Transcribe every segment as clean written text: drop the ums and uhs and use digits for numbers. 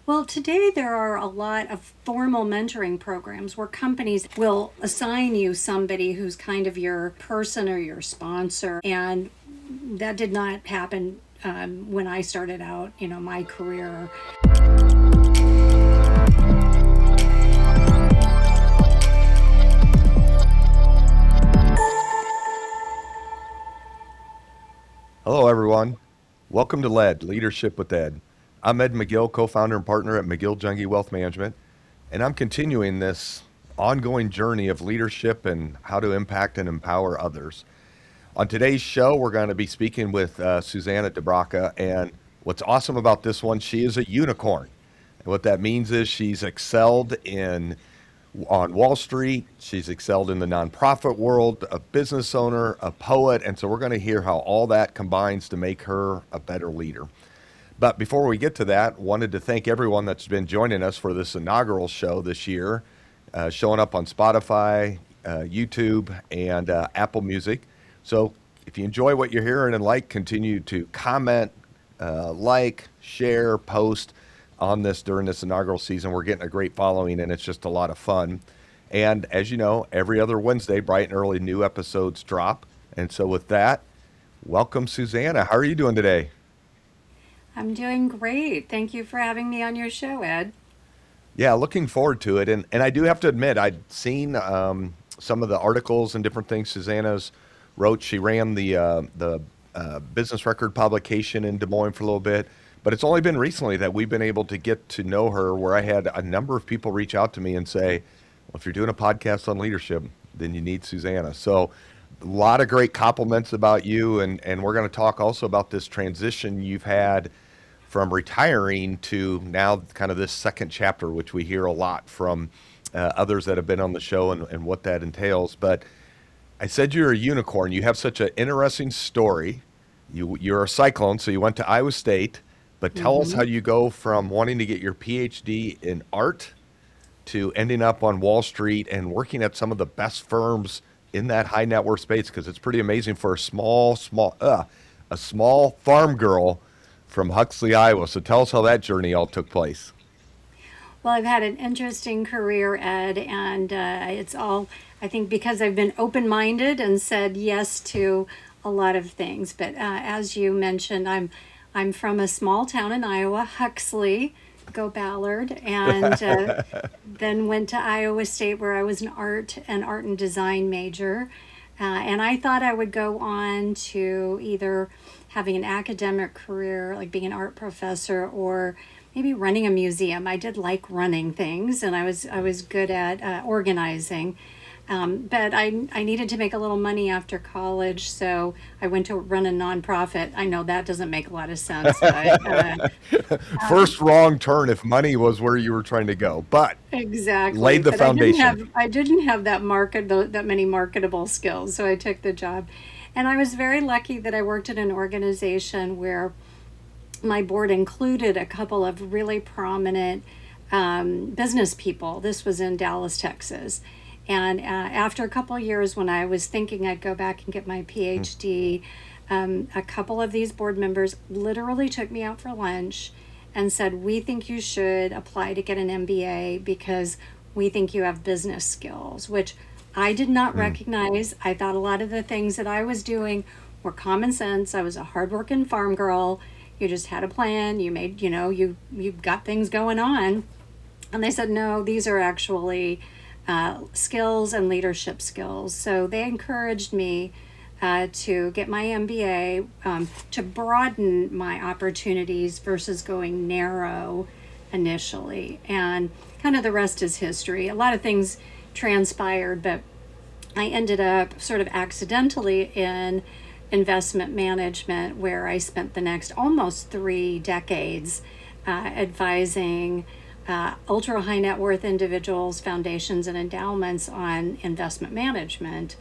Well, today there are a lot of formal mentoring programs where companies will assign you somebody who's kind of your person or your sponsor. And that did not happen when I started out, my career. Hello, everyone. Welcome to Leadership with Ed. I'm Ed McGill, co-founder and partner at McGill Jungie Wealth Management, and I'm continuing this ongoing journey of leadership and how to impact and empower others. On today's show, we're going to be speaking with Suzanna de Baca, and what's awesome about this one, she is a unicorn. And what that means is she's excelled on Wall Street. She's excelled in the nonprofit world, a business owner, a poet. And so we're going to hear how all that combines to make her a better leader. But before we get to that, wanted to thank everyone that's been joining us for this inaugural show this year, showing up on Spotify, YouTube, and Apple Music. So if you enjoy what you're hearing and continue to comment, share, post on this during this inaugural season. We're getting a great following, and it's just a lot of fun. And as you know, every other Wednesday, bright and early, new episodes drop. And so with that, welcome, Suzanna. How are you doing today? I'm doing great. Thank you for having me on your show, Ed. Yeah, looking forward to it. And I do have to admit, I'd seen some of the articles and different things Susanna's wrote. She ran the business record publication in Des Moines for a little bit. But it's only been recently that we've been able to get to know her, where I had a number of people reach out to me and say, well, if you're doing a podcast on leadership, then you need Suzanna. So a lot of great compliments about you. And we're going to talk also about this transition you've had from retiring to now kind of this second chapter, which we hear a lot from others that have been on the show and what that entails. But I said you're a unicorn. You have such an interesting story. You're a Cyclone, so you went to Iowa State. But tell us how you go from wanting to get your PhD in art to ending up on Wall Street and working at some of the best firms in that high net worth space, because it's pretty amazing for a small farm girl from Huxley, Iowa. So tell us how that journey all took place. Well, I've had an interesting career, Ed, and it's all, I think, because I've been open-minded and said yes to a lot of things. But as you mentioned, I'm from a small town in Iowa, Huxley, go Ballard, and then went to Iowa State, where I was an art and design major. And I thought I would go on to either having an academic career, like being an art professor, or maybe running a museum. I did like running things, and I was good at organizing. But I needed to make a little money after college, so I went to run a nonprofit. I know that doesn't make a lot of sense, but First wrong turn if money was where you were trying to go, but exactly laid the but foundation. I didn't have that many marketable skills, so I took the job, and I was very lucky that I worked at an organization where my board included a couple of really prominent business people. This was in Dallas, Texas. And after a couple of years, when I was thinking I'd go back and get my PhD, a couple of these board members literally took me out for lunch and said, we think you should apply to get an MBA because we think you have business skills, which I did not recognize. I thought a lot of the things that I was doing were common sense. I was a hardworking farm girl. You just had a plan. You made, you got things going on. And they said, no, these are actually skills and leadership skills. So they encouraged me to get my MBA, to broaden my opportunities versus going narrow initially. And kind of the rest is history. A lot of things transpired, but I ended up sort of accidentally in investment management, where I spent the next almost 3 decades advising ultra high net worth individuals, foundations, and endowments on investment management,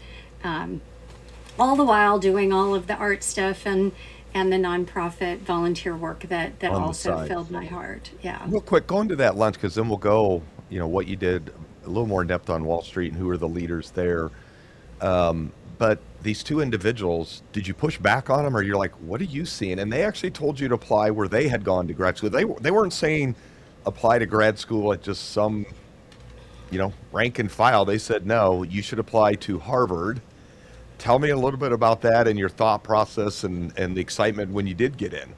all the while doing all of the art stuff and the nonprofit volunteer work that also filled my heart. Yeah. Real quick, go into that lunch, because then we'll go, what you did a little more in depth on Wall Street and who are the leaders there. But these two individuals, did you push back on them, or you're like, what are you seeing? And they actually told you to apply where they had gone to grad school. They weren't saying, apply to grad school at just some, rank and file. They said, no, you should apply to Harvard. Tell me a little bit about that and your thought process and the excitement when you did get in.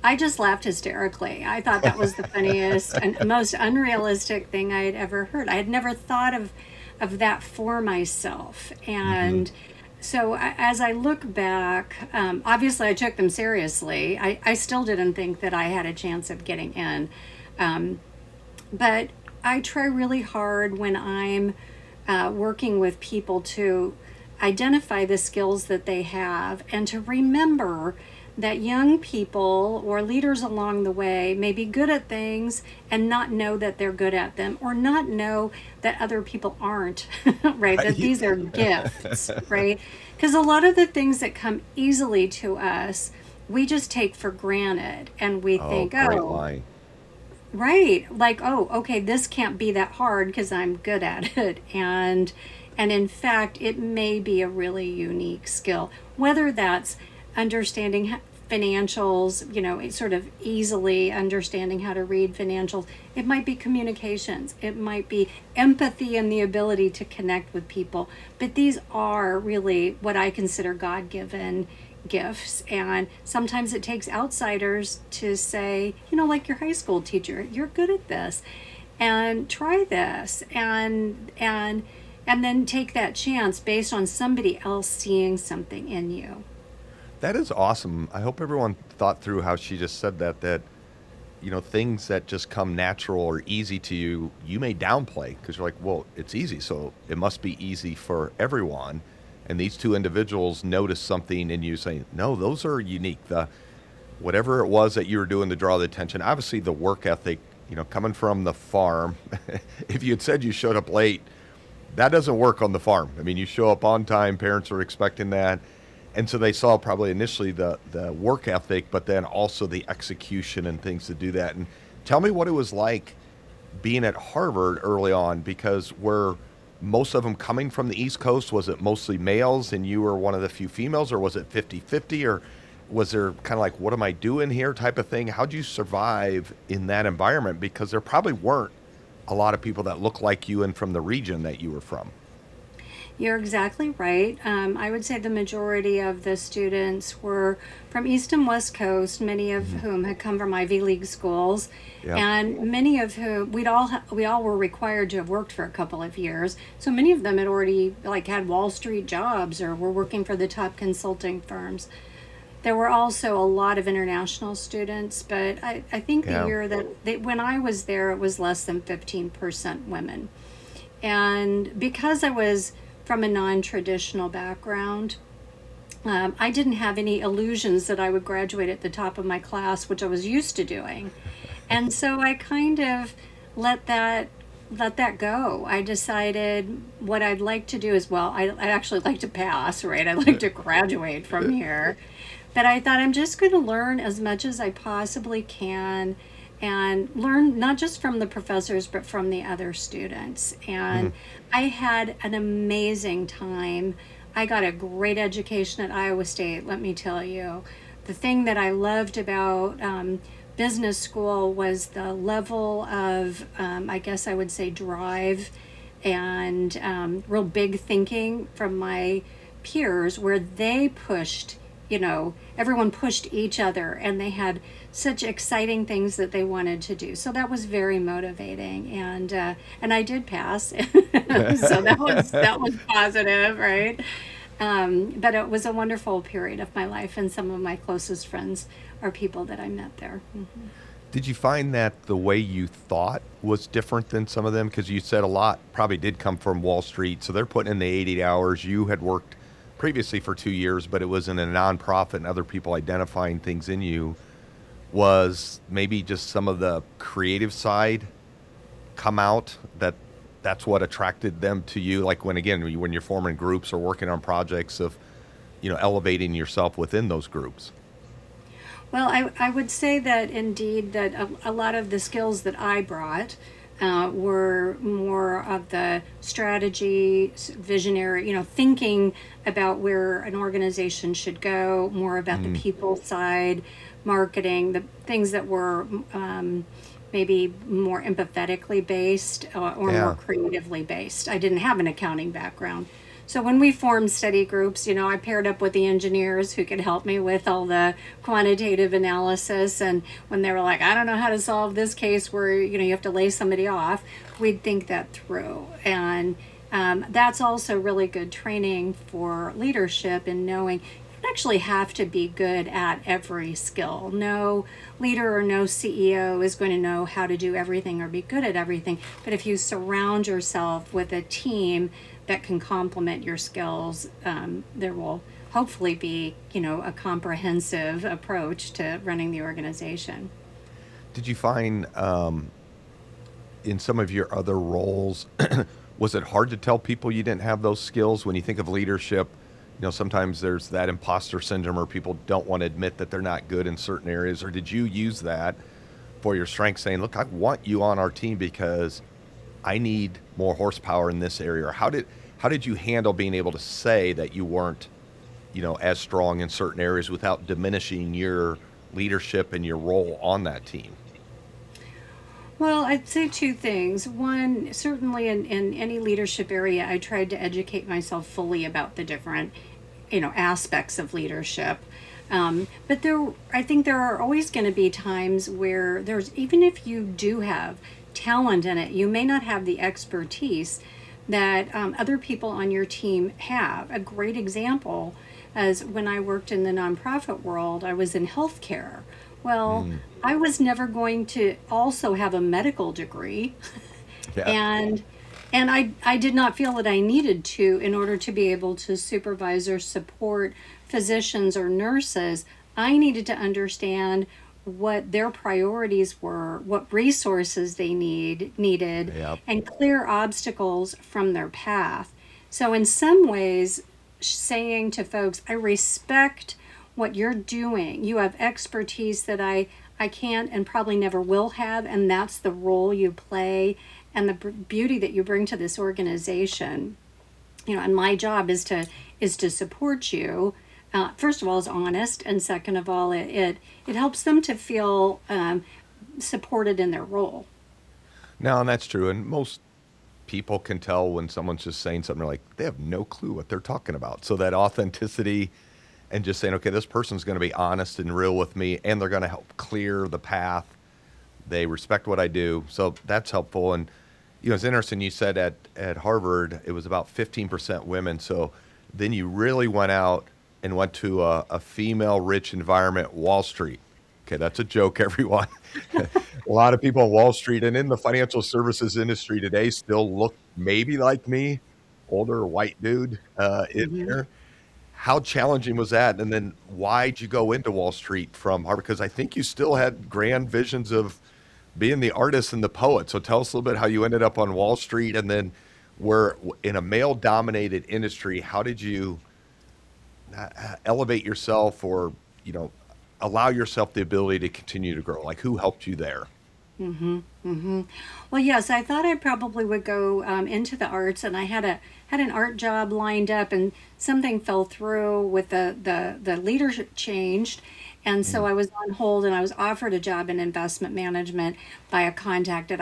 I just laughed hysterically. I thought that was the funniest and most unrealistic thing I had ever heard. I had never thought of that for myself. Hmm. And so as I look back, obviously I took them seriously. I still didn't think that I had a chance of getting in. Um, but I try really hard when I'm working with people to identify the skills that they have and to remember that young people or leaders along the way may be good at things and not know that they're good at them, or not know that other people aren't, right? That Right? these are gifts, right? Because a lot of the things that come easily to us, we just take for granted and we Oh, think, great oh, line. right, like, oh, okay, this can't be that hard because I'm good at it. And in fact, it may be a really unique skill, whether that's understanding financials, sort of easily understanding how to read financials. It might be communications. It might be empathy and the ability to connect with people. But these are really what I consider God-given gifts. And sometimes it takes outsiders to say, like your high school teacher, you're good at this and try this, and then take that chance based on somebody else seeing something in you. That is awesome. I hope everyone thought through how she just said that, things that just come natural or easy to you, you may downplay because you're like, well, it's easy. So it must be easy for everyone. And these two individuals notice something in you saying, no, those are unique. Whatever it was that you were doing to draw the attention, obviously the work ethic, coming from the farm, if you had said you showed up late, that doesn't work on the farm. I mean, you show up on time, parents are expecting that. And so they saw probably initially the work ethic, but then also the execution and things to do that. And tell me what it was like being at Harvard early on, because were most of them coming from the East Coast? Was it mostly males and you were one of the few females, or was it 50-50, or was there kind of like, what am I doing here type of thing? How'd you survive in that environment? Because there probably weren't a lot of people that looked like you and from the region that you were from. You're exactly right. I would say the majority of the students were from East and West Coast, many of Hmm. whom had come from Ivy League schools, Yeah. and many of whom we all were required to have worked for a couple of years. So many of them had already like had Wall Street jobs or were working for the top consulting firms. There were also a lot of international students, but I think the Yeah. year when I was there, it was less than 15% women. And because I was from a non traditional background, I didn't have any illusions that I would graduate at the top of my class, which I was used to doing. And so I kind of let that let that go. I decided what I'd like to do is, well, I actually like to pass, right? I like to graduate from here. But I thought I'm just going to learn as much as I possibly can and learn not just from the professors, but from the other students. Hmm. And I had an amazing time. I got a great education at Iowa State, let me tell you. The thing that I loved about business school was the level of, I guess I would say, drive and real big thinking from my peers, where they pushed, everyone pushed each other and they had such exciting things that they wanted to do. So that was very motivating, and I did pass. So that was positive, right? But it was a wonderful period of my life, and some of my closest friends are people that I met there. Mhm. Did you find that the way you thought was different than some of them? Because you said a lot probably did come from Wall Street. So they're putting in the 80 hours. You had worked previously for 2 years, but it was in a nonprofit and other people identifying things in you. Was maybe just some of the creative side come out that's what attracted them to you? Like when, again, when you're forming groups or working on projects of, elevating yourself within those groups. Well, I would say that indeed that a lot of the skills that I brought were more of the strategy, visionary, thinking about where an organization should go, more about the Mm. people side, marketing, the things that were maybe more empathetically based or more Yeah. creatively based. I didn't have an accounting background. So when we formed study groups, I paired up with the engineers who could help me with all the quantitative analysis. And when they were like, I don't know how to solve this case where, you have to lay somebody off, we'd think that through. And that's also really good training for leadership in knowing you actually have to be good at every skill. No leader or no CEO is going to know how to do everything or be good at everything. But if you surround yourself with a team that can complement your skills, there will hopefully be, a comprehensive approach to running the organization. Did you find in some of your other roles, was it hard to tell people you didn't have those skills? When you think of leadership, sometimes there's that imposter syndrome, or people don't want to admit that they're not good in certain areas. Or did you use that for your strength, saying, look, I want you on our team because I need more horsepower in this area? Or how did you handle being able to say that you weren't, as strong in certain areas without diminishing your leadership and your role on that team? Well, I'd say two things. One, certainly in any leadership area, I tried to educate myself fully about the different, aspects of leadership. But I think there are always going to be times where even if you do have talent in it, you may not have the expertise that other people on your team have. A great example is when I worked in the nonprofit world, I was in healthcare. Well, I was never going to also have a medical degree, Yeah. and I did not feel that I needed to in order to be able to supervise or support physicians or nurses. I needed to understand what their priorities were, what resources they needed, Yeah. and clear obstacles from their path. So in some ways, saying to folks, I respect what you're doing. You have expertise that I can't and probably never will have, and that's the role you play and the beauty that you bring to this organization. And my job is to support you. First of all, is honest, and second of all, it helps them to feel supported in their role. No, and that's true. And most people can tell when someone's just saying something like they have no clue what they're talking about. So that authenticity and just saying, okay, this person's going to be honest and real with me, and they're going to help clear the path. They respect what I do. So that's helpful. And, it's interesting. You said at Harvard, it was about 15% women. So then you really went out and went to a female rich environment, Wall Street. Okay, that's a joke, everyone. A lot of people on Wall Street and in the financial services industry today still look maybe like me, older white dude in Hmm. here. How challenging was that? And then why'd you go into Wall Street from Harvard? Because I think you still had grand visions of being the artist and the poet. So tell us a little bit how you ended up on Wall Street, and then we're in a male-dominated industry. How did you elevate yourself, or you know allow yourself the ability to continue to grow? Like, who helped you there? Hmm. Hmm. Well, yes, I thought I probably would go into the arts, and I had an art job lined up, and something fell through with the leadership changed, and so Mm. I was on hold, and I was offered a job in investment management by a contact that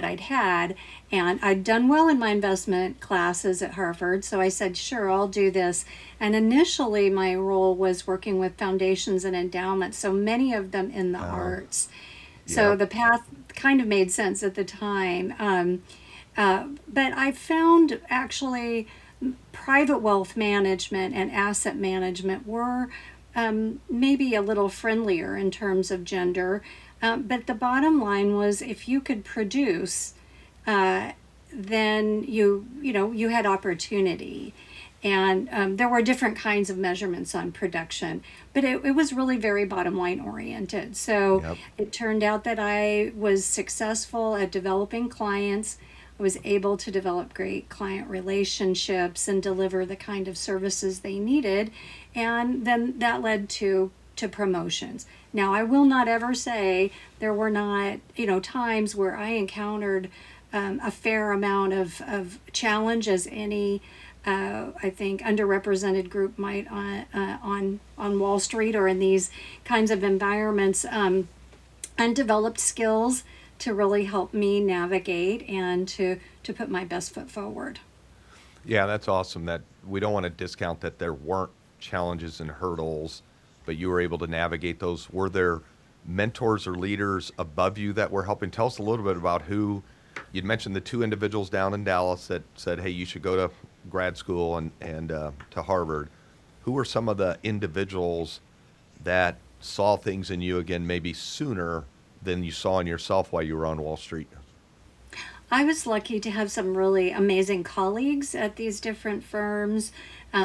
I'd had, and I'd done well in my investment classes at Harvard, so I said, sure, I'll do this. And initially, my role was working with foundations and endowments, so many of them in the Oh, arts. So yep. the path kind of made sense at the time. But I found actually private wealth management and asset management were maybe a little friendlier in terms of gender. But the bottom line was if you could produce, uh, then you had opportunity. And there were different kinds of measurements on production, but it was really very bottom line oriented. So Yep. it turned out that I was successful at developing clients. I was able to develop great client relationships and deliver the kind of services they needed. And then that led to promotions. Now, I will not ever say there were not, times where I encountered a fair amount of challenge, as any I think underrepresented group might on Wall Street or in these kinds of environments, and developed skills to really help me navigate and to put my best foot forward. Yeah, that's awesome. That we don't want to discount that there weren't challenges and hurdles, but you were able to navigate those. Were there mentors or leaders above you that were helping? Tell us a little bit about who you'd mentioned the two individuals down in Dallas that said, "Hey, you should go to grad school and to Harvard." Who were some of the individuals that saw things in you again, maybe sooner than you saw in yourself while you were on Wall Street? I was lucky to have some really amazing colleagues at these different firms,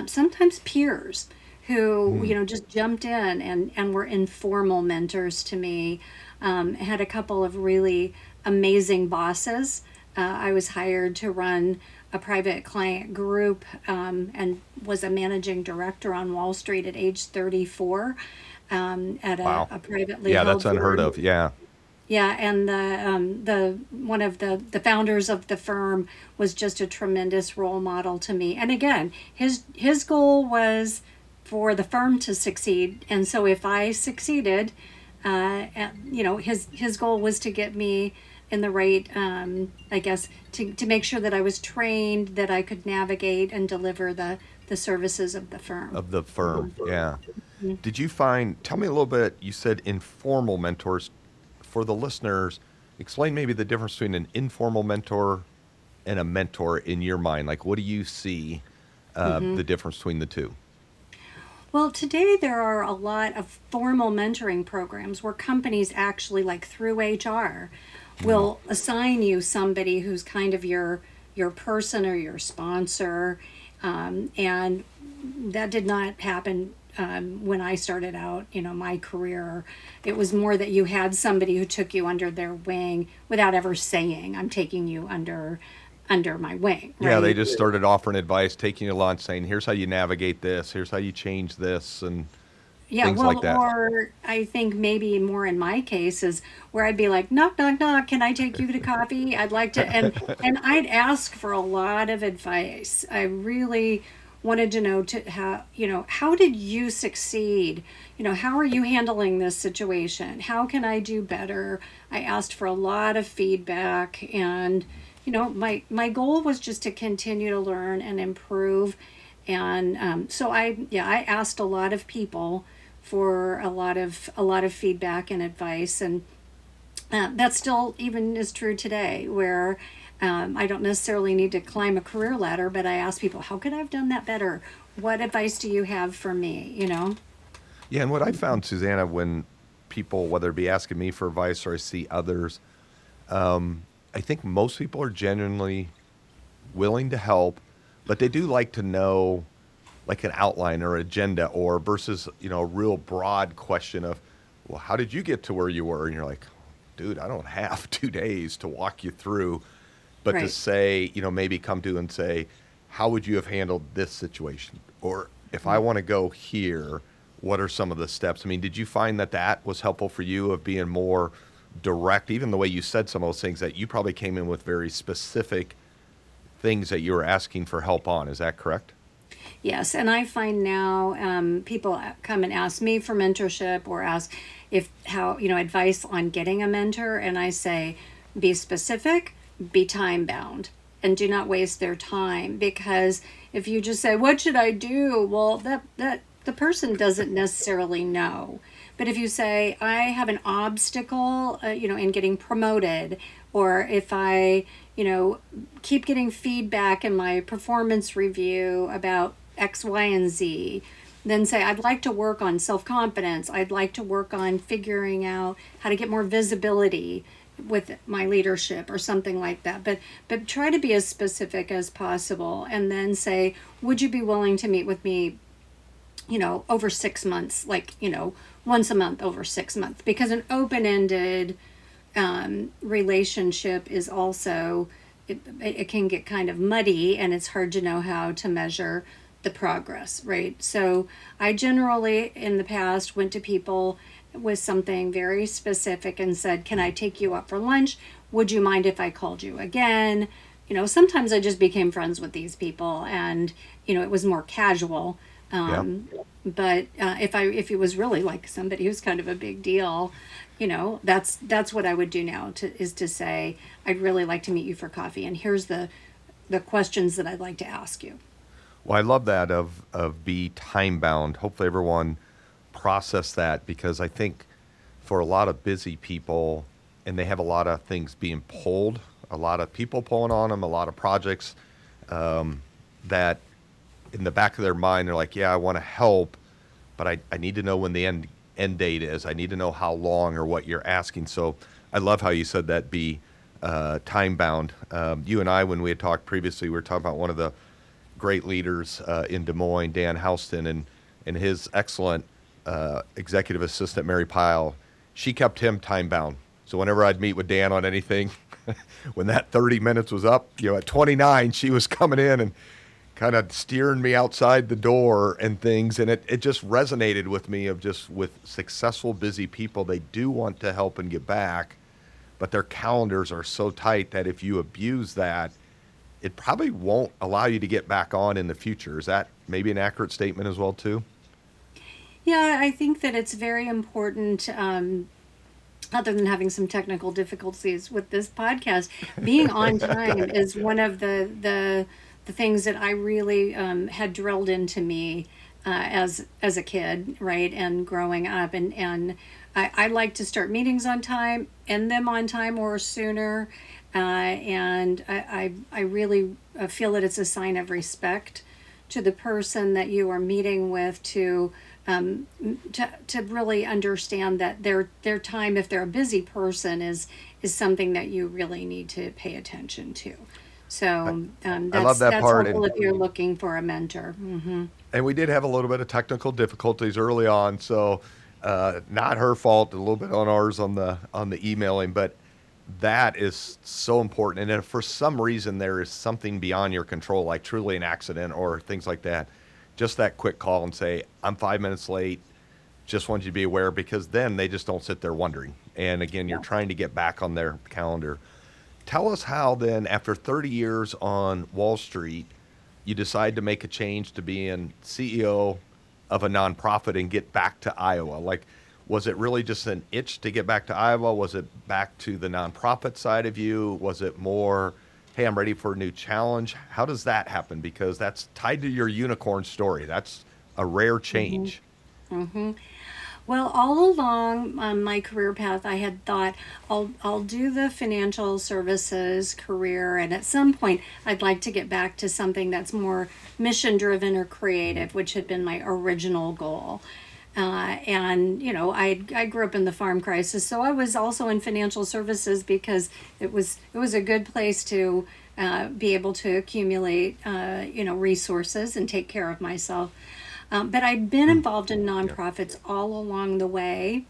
sometimes peers who, just jumped in and were informal mentors to me. I had a couple of really amazing bosses. I was hired to run a private client group and was a managing director on Wall Street at age 34 at Wow. a privately Yeah, held that's unheard firm. of. Yeah. Yeah, and the one of the founders of the firm was just a tremendous role model to me. And again, his goal was for the firm to succeed, and so if I succeeded, his goal was to get me in the right, I guess, to make sure that I was trained, that I could navigate and deliver the services of the firm. Of the firm. Yeah. Did you find, tell me a little bit, you said informal mentors. For the listeners, explain maybe the difference between an informal mentor and a mentor in your mind. Like, what do you see the difference between the two? Well, today there are a lot of formal mentoring programs where companies actually, like through HR, will assign you somebody who's kind of your person or your sponsor, and that did not happen when I started out, my career. It was more that you had somebody who took you under their wing without ever saying, "I'm taking you under my wing." Yeah, they Right? just started offering advice, taking you to lunch, saying, here's how you navigate this, here's how you change this, and Yeah, things like well, that. or I think maybe more in my case is where I'd be like, knock, knock, knock, can I take you to coffee? I'd like to, and I'd ask for a lot of advice. I really wanted to know how did you succeed? How are you handling this situation? How can I do better? I asked for a lot of feedback, and my goal was just to continue to learn and improve. And so I asked a lot of people for a lot of feedback and advice, and that still even is true today, where I don't necessarily need to climb a career ladder, but I ask people, how could I have done that better? What advice do you have for me? Yeah, and what I found, Susanna, when people, whether it be asking me for advice or I see others, I think most people are genuinely willing to help, but they do like to know like an outline or agenda, or versus, a real broad question of, well, how did you get to where you were? And you're like, dude, I don't have 2 days to walk you through, but to Right. say, maybe come to and say, how would you have handled this situation? Or if I want to go here, what are some of the steps? I mean, did you find that that was helpful for you, of being more direct, even the way you said some of those things, that you probably came in with very specific things that you were asking for help on? Is that correct? Yes, and I find now people come and ask me for mentorship or ask if how advice on getting a mentor, and I say, be specific, be time bound, and do not waste their time, because if you just say, what should I do? Well, that the person doesn't necessarily know. But if you say, I have an obstacle, in getting promoted, or if I, keep getting feedback in my performance review about X, Y, and Z, then say, I'd like to work on self confidence. I'd like to work on figuring out how to get more visibility with my leadership or something like that. But try to be as specific as possible, and then say, would you be willing to meet with me over 6 months, like, once a month over 6 months? Because an open-ended relationship is also, it can get kind of muddy, and it's hard to know how to measure the progress, right? So I generally, in the past, went to people with something very specific and said, can I take you out for lunch? Would you mind if I called you again? Sometimes I just became friends with these people, and, it was more casual. Yeah. But if it was really like somebody who's kind of a big deal, that's what I would do now is to say, I'd really like to meet you for coffee, and here's the questions that I'd like to ask you. Well, I love that of be time bound. Hopefully everyone process that, because I think for a lot of busy people, and they have a lot of things being pulled, a lot of people pulling on them, a lot of projects, that in the back of their mind, they're like, yeah, I want to help, but I need to know when the end date is. I need to know how long or what you're asking. So I love how you said that, be time bound. You and I, when we had talked previously, we were talking about one of the great leaders in Des Moines, Dan Houston, and his excellent executive assistant, Mary Pyle. She kept him time bound. So whenever I'd meet with Dan on anything, when that 30 minutes was up, at 29, she was coming in and kind of steering me outside the door and things. And it just resonated with me, of just with successful, busy people, they do want to help and give back, but their calendars are so tight that if you abuse that, it probably won't allow you to get back on in the future. Is that maybe an accurate statement as well, too? Yeah, I think that it's very important. Other than having some technical difficulties with this podcast, being on time is one of the things that I really had drilled into me as a kid, right, and growing up, and I like to start meetings on time, end them on time or sooner, and I really feel that it's a sign of respect to the person that you are meeting with, to really understand that their time, if they're a busy person, is something that you really need to pay attention to. So I love that that's part. helpful And if you're looking for a mentor. Hmm. and we did have a little bit of technical difficulties early on, so not her fault. A little bit on ours on the emailing, but that is so important. And if for some reason there is something beyond your control, like truly an accident or things like that, just that quick call and say, I'm 5 minutes late. Just want you to be aware, because then they just don't sit there wondering. And again, you're trying to get back on their calendar. Tell us how then, after 30 years on Wall Street, you decide to make a change to being CEO of a nonprofit and get back to Iowa. Like, was it really just an itch to get back to Iowa? Was it back to the nonprofit side of you? Was it more, hey, I'm ready for a new challenge? How does that happen? Because that's tied to your unicorn story. That's a rare change. Hmm. Well, all along on my career path, I had thought I'll do the financial services career, and at some point, I'd like to get back to something that's more mission driven or creative, which had been my original goal. And I grew up in the farm crisis, so I was also in financial services because it was a good place to be able to accumulate resources and take care of myself. But I'd been involved in Yeah. nonprofits all along the way.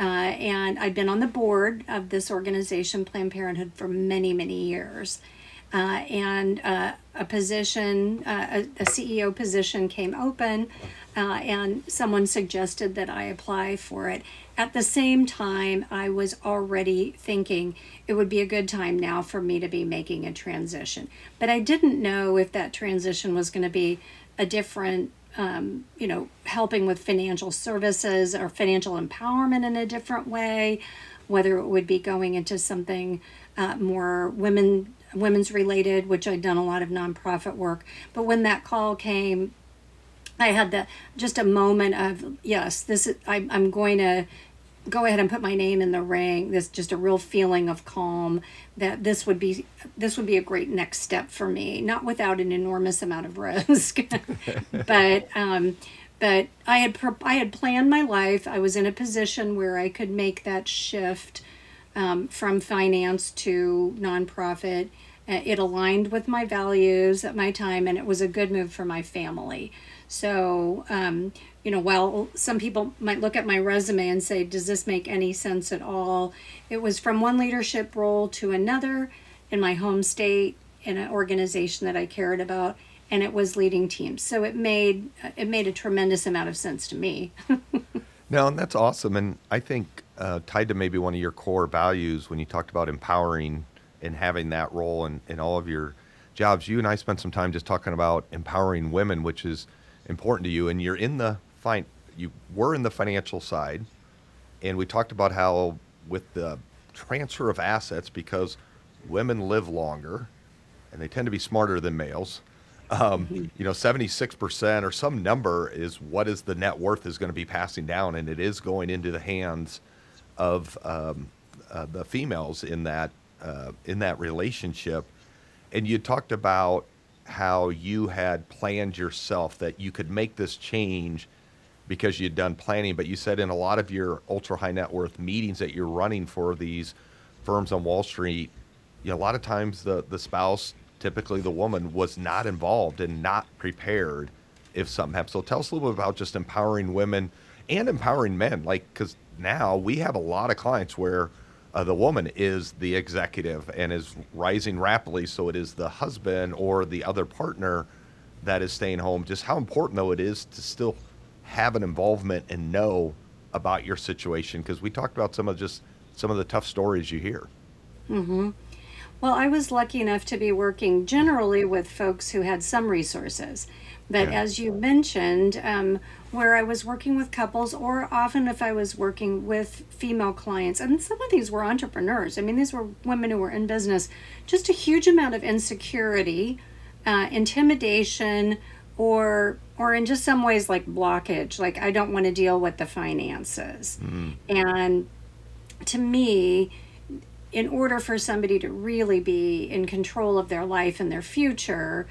And I'd been on the board of this organization, Planned Parenthood, for many, many years. And a position, a CEO position came open, and someone suggested that I apply for it. At the same time, I was already thinking it would be a good time now for me to be making a transition. But I didn't know if that transition was going to be a different helping with financial services or financial empowerment in a different way, whether it would be going into something more women's related, which I'd done a lot of nonprofit work. But when that call came, I had just a moment of, yes, I'm going to go ahead and put my name in the ring. This just a real feeling of calm, that this would be a great next step for me, not without an enormous amount of risk. but but I had planned my life. I was in a position where I could make that shift from finance to nonprofit. It aligned with my values at my time, and it was a good move for my family. So, while some people might look at my resume and say, does this make any sense at all? It was from one leadership role to another in my home state, in an organization that I cared about, and it was leading teams. So it made a tremendous amount of sense to me. No, and that's awesome. And I think tied to maybe one of your core values when you talked about empowering and having that role in all of your jobs, you and I spent some time just talking about empowering women, which is important to you, and you were in the financial side, and we talked about how with the transfer of assets, because women live longer and they tend to be smarter than males. 76% or some number is what is the net worth is going to be passing down, and it is going into the hands of the females in that relationship. And you talked about how you had planned yourself that you could make this change because you'd done planning, but you said in a lot of your ultra high net worth meetings that you're running for these firms on Wall Street, a lot of times the spouse, typically the woman, was not involved and not prepared if something happened. So tell us a little bit about just empowering women and empowering men, because now we have a lot of clients where the woman is the executive and is rising rapidly. So it is the husband or the other partner that is staying home. Just how important, though, it is to still have an involvement and know about your situation, because we talked about some of the tough stories you hear. Mm-hmm. Well, I was lucky enough to be working generally with folks who had some resources. But Yeah. as you mentioned, where I was working with couples, or often if I was working with female clients, and some of these were entrepreneurs. I mean, these were women who were in business, just a huge amount of insecurity, intimidation, or in just some ways like blockage, like I don't want to deal with the finances. Mm-hmm. And to me, in order for somebody to really be in control of their life and their future,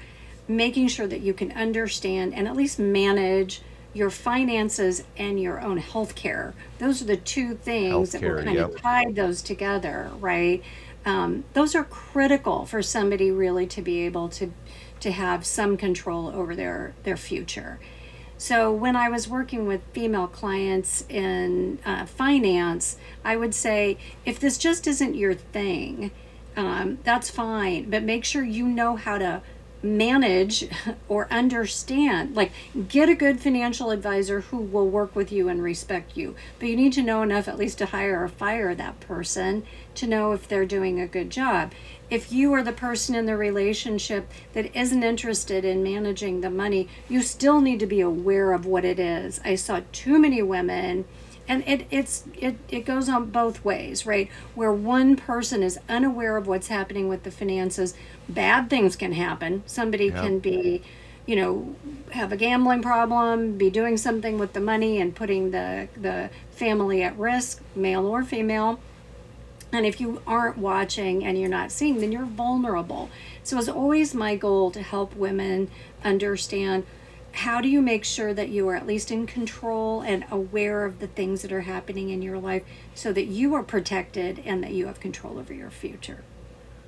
making sure that you can understand and at least manage your finances and your own health care. Those are the two things that will Healthcare, kind of yep. tie those together, right? Those are critical for somebody really to be able to have some control over their future. So when I was working with female clients in finance, I would say, if this just isn't your thing, that's fine, but make sure you know how to manage or understand, like get a good financial advisor who will work with you and respect you. But you need to know enough at least to hire or fire that person to know if they're doing a good job. If you are the person in the relationship that isn't interested in managing the money, you still need to be aware of what it is. I saw too many women, and it goes on both ways, right? Where one person is unaware of what's happening with the finances, bad things can happen. Somebody Yep. can be, have a gambling problem, be doing something with the money and putting the family at risk, male or female. And if you aren't watching and you're not seeing, then you're vulnerable. So it's always my goal to help women understand, how do you make sure that you are at least in control and aware of the things that are happening in your life so that you are protected and that you have control over your future.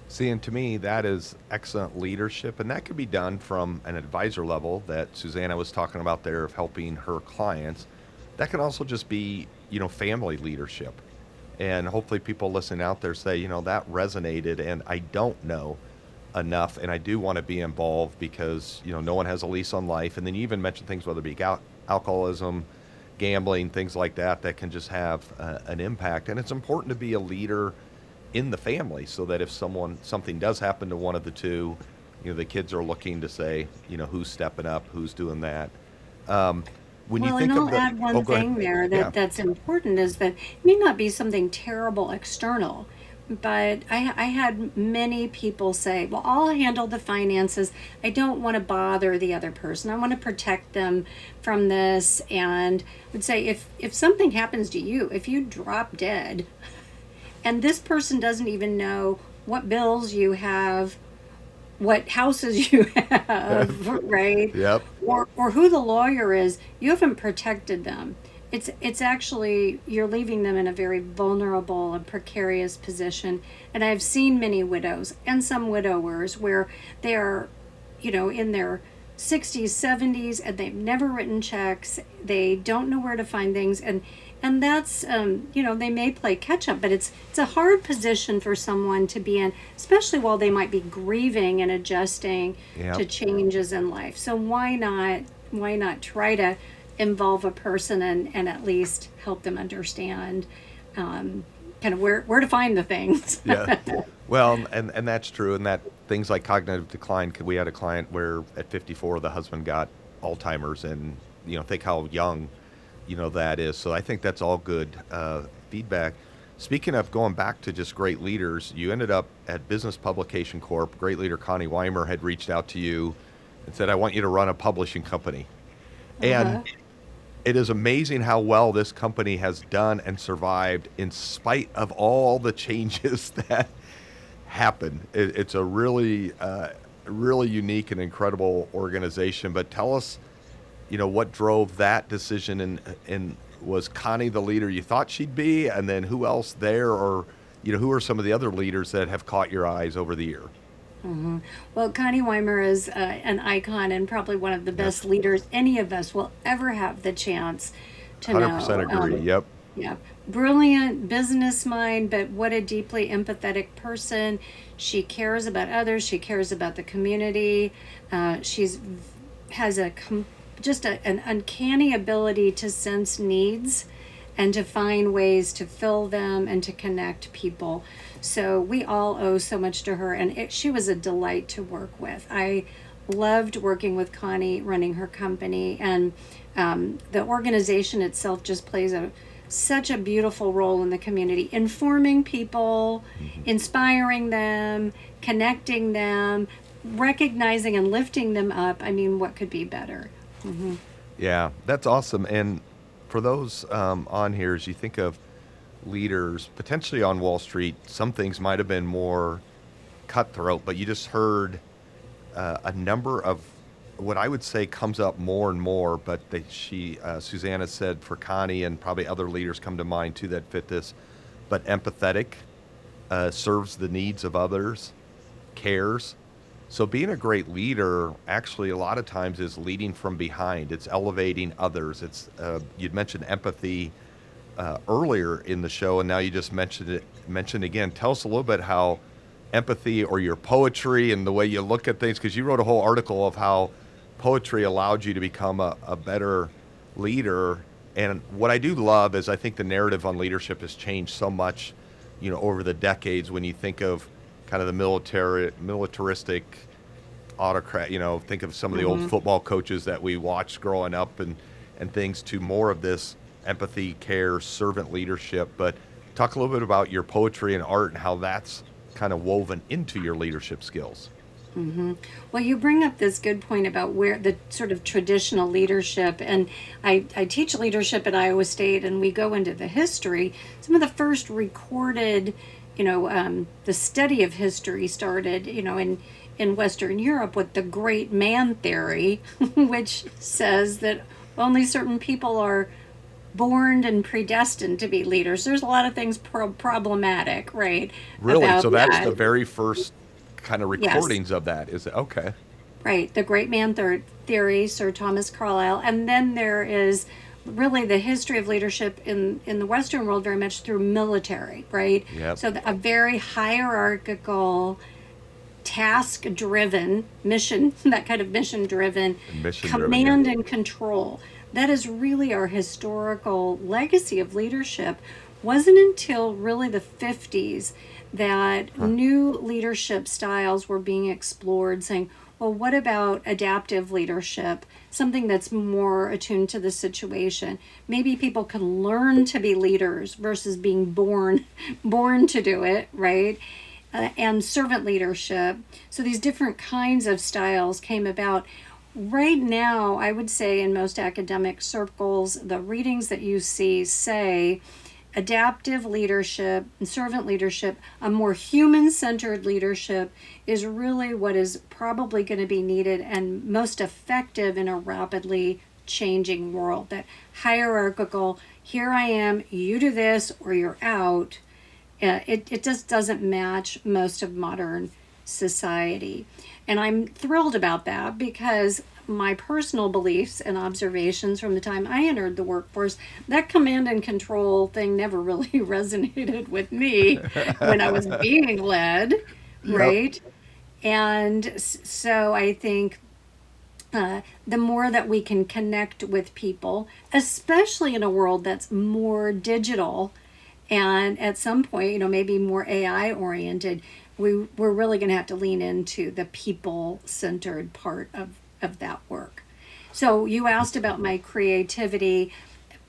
See, and to me, that is excellent leadership, and that could be done from an advisor level that Susanna was talking about there of helping her clients. That can also just be, family leadership. And hopefully people listening out there say, that resonated, and I don't know enough, and I do want to be involved because, no one has a lease on life. And then you even mentioned things, whether it be alcoholism, gambling, things like that, that can just have an impact. And it's important to be a leader in the family so that if something does happen to one of the two, the kids are looking to say, who's stepping up, who's doing that. When you Well, think and of I'll add one go ahead. thing there Yeah. that's important is that it may not be something terrible external, but I had many people say, well, I'll handle the finances. I don't want to bother the other person. I want to protect them from this. And I would say, if something happens to you, if you drop dead, and this person doesn't even know what bills you have, what houses you have, right? Yep. Or who the lawyer is, you haven't protected them. It's actually, you're leaving them in a very vulnerable and precarious position. And I've seen many widows and some widowers where they are, in their 60s, 70s, and they've never written checks. They don't know where to find things, and that's they may play catch up, but it's a hard position for someone to be in, especially while they might be grieving and adjusting Yep. to changes in life. So why not try to involve a person and at least help them understand kind of where to find the things. Yeah. Well, and that's true. And that things like cognitive decline, we had a client where at 54, the husband got Alzheimer's, and think how young that is. So I think that's all good feedback. Speaking of going back to just great leaders, you ended up at Business Publication Corp. Great leader Connie Weimer had reached out to you and said, "I want you to run a publishing company." And Uh-huh. it is amazing how well this company has done and survived in spite of all the changes that happen. It's a really, really unique and incredible organization. But tell us, what drove that decision, and was Connie the leader you thought she'd be, and then who else there, or who are some of the other leaders that have caught your eyes over the year? Well, Connie Weimer is an icon and probably one of the Yep, best leaders any of us will ever have the chance to 100% know. agree. Yep. Yeah, brilliant business mind, but what a deeply empathetic person. She cares about others. She cares about the community. She's has an uncanny ability to sense needs and to find ways to fill them and to connect people. So we all owe so much to her, and she was a delight to work with. I loved working with Connie, running her company, and the organization itself just plays such a beautiful role in the community, informing people, inspiring them, connecting them, recognizing and lifting them up. I mean, what could be better? Yeah, that's awesome. And for those on here, as you think of leaders potentially on Wall Street, some things might have been more cutthroat, but you just heard a number of what I would say comes up more and more. But Susanna said for Connie, and probably other leaders come to mind too that fit this, but empathetic, serves the needs of others, cares. So being a great leader actually a lot of times is leading from behind. It's elevating others. It's you'd mentioned empathy earlier in the show, and now you just mentioned again. Tell us a little bit how empathy, or your poetry and the way you look at things, because you wrote a whole article of how poetry allowed you to become a better leader. And what I do love is I think the narrative on leadership has changed so much, over the decades. When you think of kind of the militaristic autocrat, think of some of the old football coaches that we watched growing up, and things, to more of this empathy, care, servant leadership. But talk a little bit about your poetry and art and how that's kind of woven into your leadership skills. Well, you bring up this good point about where the sort of traditional leadership, and I teach leadership at Iowa State, and we go into the history. Some of the first recorded, the study of history started, in Western Europe with the great man theory, which says that only certain people are born and predestined to be leaders. There's a lot of things problematic, right, Really? about So that's that. the very first kind of Yes. recordings of that. Is it okay? Right, the great man theory, Sir Thomas Carlyle, and then there is really the history of leadership in the Western world very much through military, right? Yep. So a very hierarchical, task-driven mission, that kind of mission-driven, And mission driven. Yeah. command and control. That is really our historical legacy of leadership. Wasn't until really the 50s that Huh. new leadership styles were being explored, saying, well, what about adaptive leadership? Something that's more attuned to the situation. Maybe people can learn to be leaders versus being born to do it, right? And servant leadership. So these different kinds of styles came about. Right now, I would say in most academic circles, the readings that you see say adaptive leadership and servant leadership, a more human-centered leadership, is really what is probably going to be needed and most effective in a rapidly changing world. That hierarchical, here I am, you do this or you're out, it just doesn't match most of modern society. And I'm thrilled about that because my personal beliefs and observations from the time I entered the workforce, that command and control thing never really resonated with me when I was being led, Yep. right? And so I think the more that we can connect with people, especially in a world that's more digital and at some point, maybe more AI oriented, we're really going to have to lean into the people centered part of that work. So you asked about my creativity,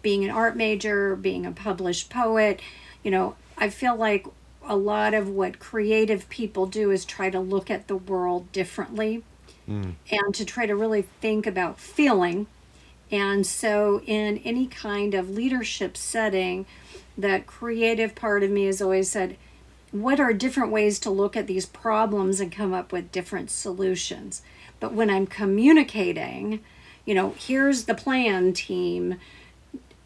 being an art major, being a published poet. I feel like a lot of what creative people do is try to look at the world differently Mm, and to try to really think about feeling. And so, in any kind of leadership setting, that creative part of me has always said, what are different ways to look at these problems and come up with different solutions? But when I'm communicating, here's the plan, team.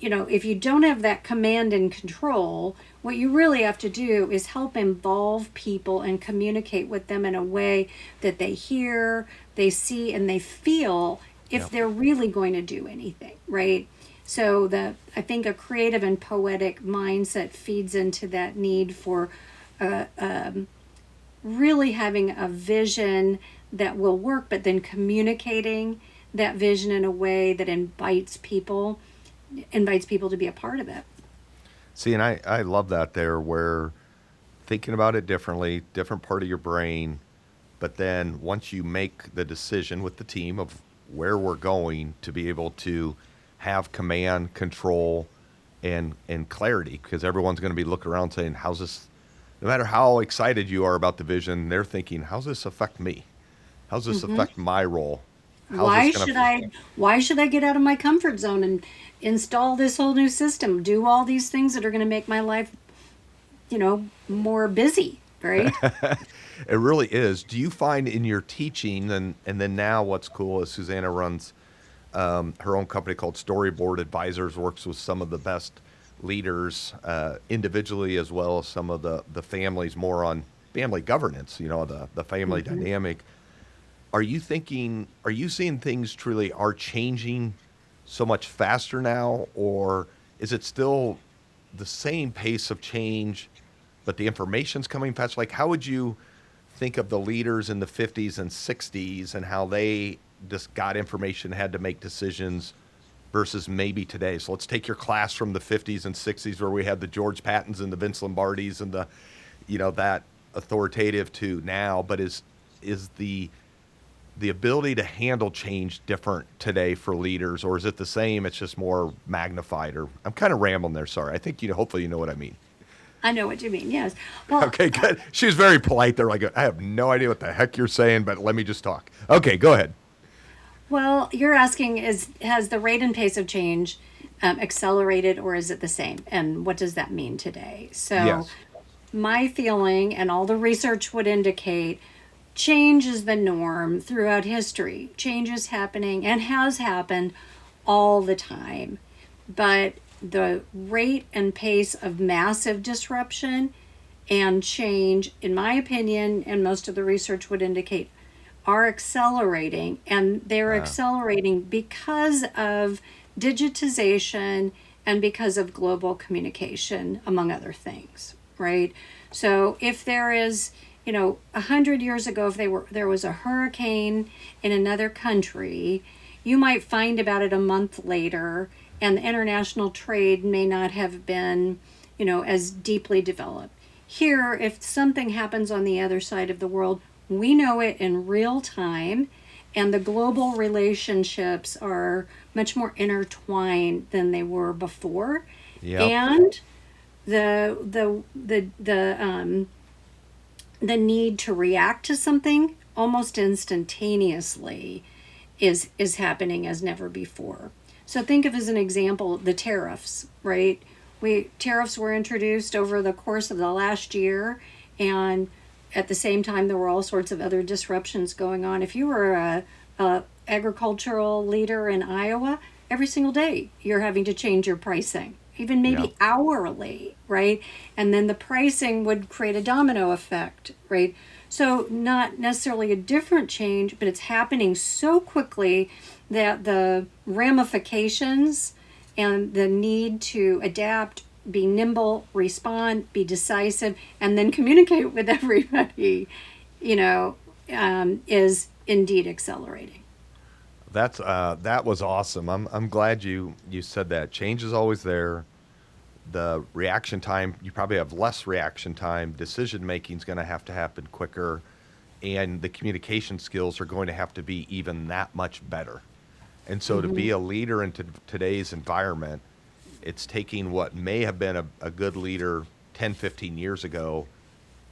If you don't have that command and control, what you really have to do is help involve people and communicate with them in a way that they hear, they see, and they feel if yep. they're really going to do anything, right? So I think a creative and poetic mindset feeds into that need for really having a vision that will work, but then communicating that vision in a way that invites people to be a part of it. See, and I love that there where thinking about it differently, different part of your brain, but then once you make the decision with the team of where we're going to be able to have command, control, and clarity, because everyone's going to be looking around saying, how's this, no matter how excited you are about the vision, they're thinking, how's this affect me? How's this Hmm. affect my role? How's this Why going should to, I why should I get out of my comfort zone and install this whole new system, do all these things that are going to make my life, more busy, right? it really is. Do you find in your teaching, and then now what's cool is Susanna runs her own company called Storyboard Advisors, works with some of the best leaders individually as well as some of the families more on family governance, the family Hmm. dynamic. Are you seeing things truly are changing so much faster now, or is it still the same pace of change, but the information's coming fast? Like, how would you think of the leaders in the 50s and 60s and how they just got information, had to make decisions versus maybe today? So let's take your class from the 50s and 60s where we had the George Pattons and the Vince Lombardis and that authoritative to now, but is the ability to handle change different today for leaders, or is it the same? It's just more magnified. Or I'm kind of rambling there. Sorry. I think hopefully you know what I mean. I know what you mean. Yes. Well, Okay, good. She was very polite. They're like, I have no idea what the heck you're saying, but let me just talk. Okay, go ahead. you're asking, has the rate and pace of change accelerated, or is it the same? And what does that mean today? So Yes. my feeling and all the research would indicate change is the norm throughout history. Change is happening and has happened all the time. But the rate and pace of massive disruption and change, in my opinion, and most of the research would indicate, are accelerating. And they're Uh, accelerating because of digitization and because of global communication, among other things, right? So if there is, 100 years ago, if there was a hurricane in another country, you might find about it a month later, and the international trade may not have been, as deeply developed. Here, if something happens on the other side of the world, we know it in real time, and the global relationships are much more intertwined than they were before. yep. And the need to react to something almost instantaneously is happening as never before. So think of, as an example, the tariffs, right? We Tariffs were introduced over the course of the last year, and at the same time there were all sorts of other disruptions going on. If you were a agricultural leader in Iowa, every single day you're having to change your pricing, even Yep. maybe hourly, right? And then the pricing would create a domino effect, right? So not necessarily a different change, but it's happening so quickly that the ramifications and the need to adapt, be nimble, respond, be decisive, and then communicate with everybody, is indeed accelerating. That was awesome. I'm glad you said that. Change is always there. The reaction time, you probably have less reaction time. Decision making is going to happen quicker, and the communication skills are going to have to be even that much better. And so to be a leader in today's environment, it's taking what may have been a good leader 10, 15 years ago,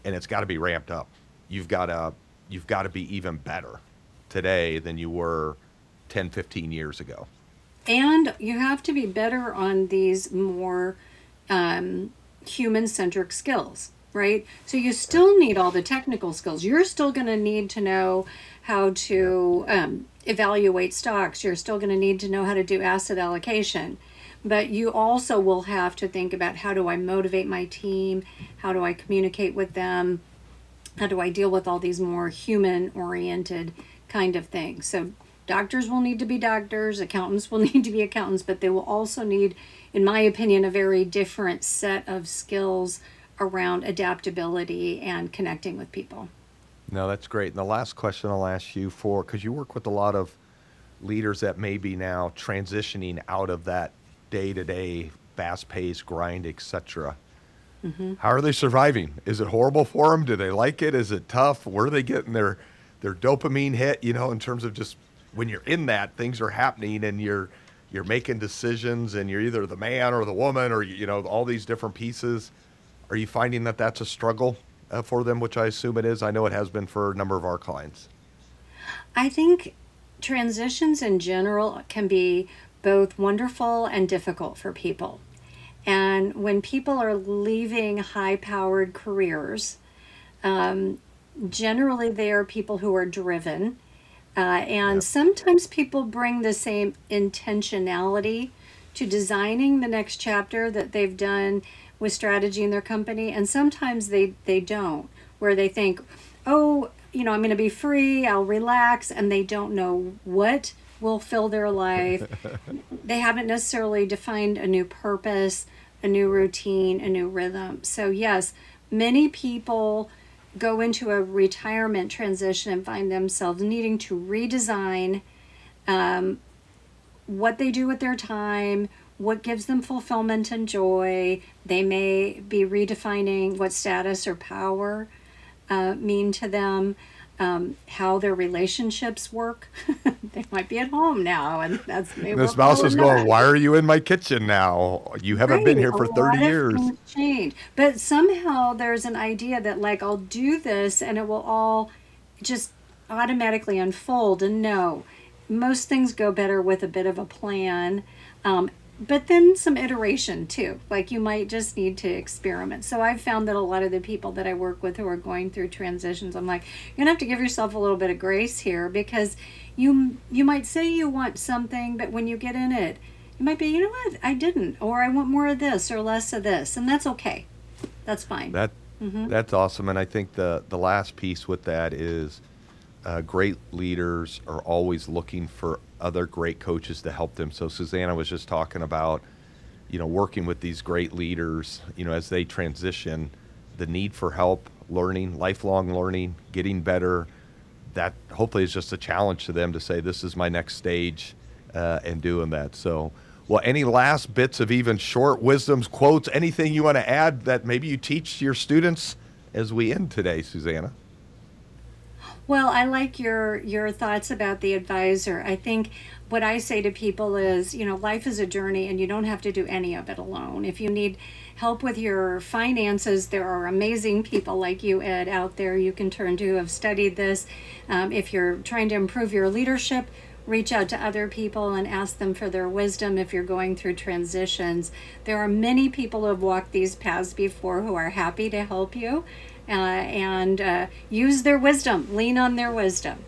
and it's got to be ramped up. You've got to be even better today than you were 10, 15 years ago. And you have to be better on these more human-centric skills, right? So you still need all the technical skills. You're still going to need to know how to evaluate stocks. You're still going to need to know how to do asset allocation. But you also will have to think about, how do I motivate my team? How do I communicate with them? How do I deal with all these more human-oriented kind of things? So doctors will need to be doctors, accountants will need to be accountants, but they will also need, in my opinion, a very different set of skills around adaptability and connecting with people. No, that's great. And the last question I'll ask you, because you work with a lot of leaders that may be now transitioning out of that day-to-day fast-paced grind, etc. How are they surviving? Is it horrible for them? Do they like it? Is it tough? Where are they getting their dopamine hit, in terms of just when you're in that, things are happening and you're making decisions and you're either the man or the woman or, all these different pieces. Are you finding that that's a struggle for them, which I assume it is? I know it has been for a number of our clients. I think transitions in general can be both wonderful and difficult for people. And when people are leaving high-powered careers, generally they are people who are driven. And sometimes people bring the same intentionality to designing the next chapter that they've done with strategy in their company. And sometimes they don't, where they think, oh, I'm going to be free, I'll relax, and they don't know what will fill their life. They haven't necessarily defined a new purpose, a new routine, a new rhythm. So yes, many people go into a retirement transition and find themselves needing to redesign what they do with their time, what gives them fulfillment and joy. They may be redefining what status or power mean to them, how their relationships work. They might be at home now, and that's maybe This mouse is going, why are you in my kitchen now? You haven't been here for 30 years. Change. But somehow there's an idea that, like, I'll do this and it will all just automatically unfold. And no, most things go better with a bit of a plan. But then some iteration too. Like, you might just need to experiment. So I've found that a lot of the people that I work with who are going through transitions, I'm like, you're gonna have to give yourself a little bit of grace here, because you might say you want something, but when you get in it, you might be, you know what, I didn't, or I want more of this or less of this, and that's okay. That's fine. That's awesome. And I think the last piece with that is great leaders are always looking for other great coaches to help them. So Suzanna was just talking about, working with these great leaders, as they transition, the need for help, learning, lifelong learning, getting better. That hopefully is just a challenge to them to say, this is my next stage, and doing that. So, well, any last bits of even short wisdoms, quotes, anything you want to add that maybe you teach your students as we end today, Suzanna? Well, I like your thoughts about the advisor. I think what I say to people is, life is a journey and you don't have to do any of it alone. If you need help with your finances, there are amazing people like you, Ed, out there you can turn to who have studied this. If you're trying to improve your leadership, reach out to other people and ask them for their wisdom. If you're going through transitions, there are many people who have walked these paths before who are happy to help you. And use their wisdom, lean on their wisdom.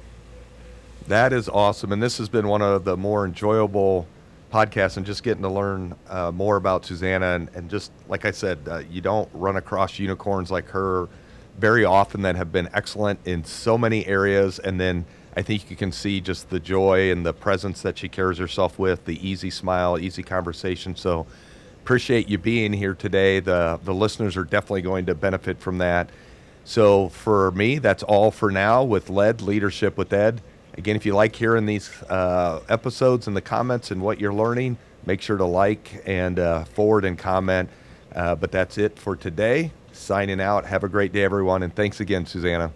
That is awesome. And this has been one of the more enjoyable podcasts, and just getting to learn more about Suzanna. And just like I said, you don't run across unicorns like her very often that have been excellent in so many areas. And then I think you can see just the joy and the presence that she carries herself with, the easy smile, easy conversation. So appreciate you being here today. The listeners are definitely going to benefit from that. So for me, that's all for now with Leadership with Ed. Again, if you like hearing these episodes and the comments and what you're learning, make sure to like and forward and comment. But that's it for today. Signing out. Have a great day, everyone. And thanks again, Suzanna.